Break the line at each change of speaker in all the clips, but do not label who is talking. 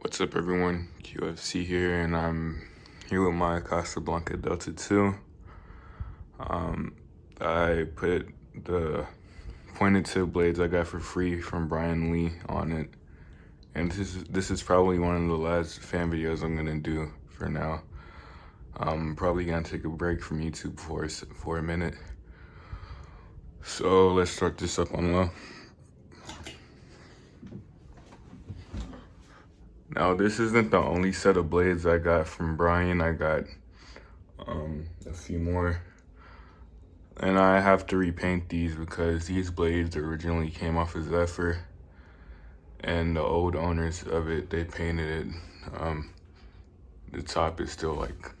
What's up, everyone? QFC here, and I'm here with my Casablanca Delta 2. I put the pointed tip blades I got for free from Brian Lee on it, and this is probably one of the last fan videos I'm gonna do for now. I'm probably gonna take a break from YouTube for a minute. So let's start this up on low. Now, this isn't the only set of blades I got from Brian. I got a few more. And I have to repaint these because these blades originally came off of Zephyr. And the old owners of it, they painted it. The top is still like,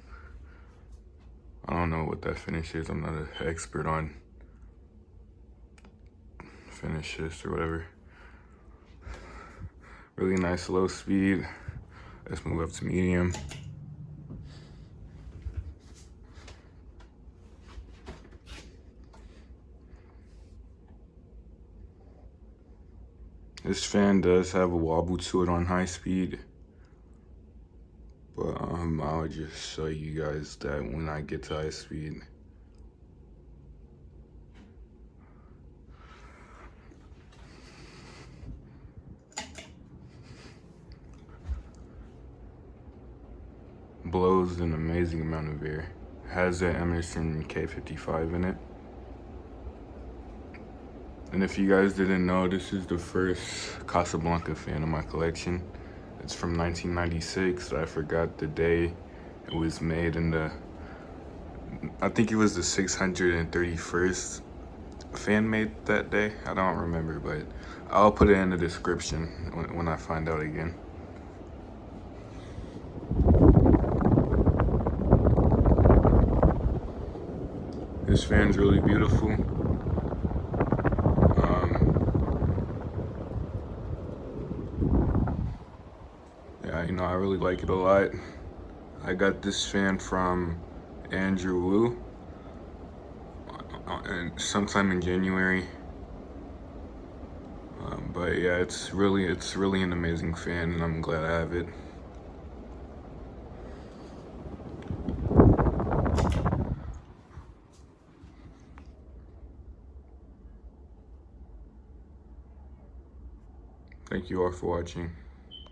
I don't know what that finish is. I'm not an expert on finishes or whatever. Really nice low speed. Let's move up to medium. This fan does have a wobble to it on high speed, but I'll just show you guys that when I get to high speed. Blows an amazing amount of air. Has an Emerson K55 in it. And if you guys didn't know, this is the first Casablanca fan in my collection. It's from 1996. I forgot the day it was made, in I think it was the 631st fan made that day. I don't remember, but I'll put it in the description when I find out again. This fan's really beautiful. Yeah, you know, I really like it a lot. I got this fan from Andrew Wu and sometime in January. But yeah, it's really an amazing fan, and I'm glad I have it. Thank you all for watching.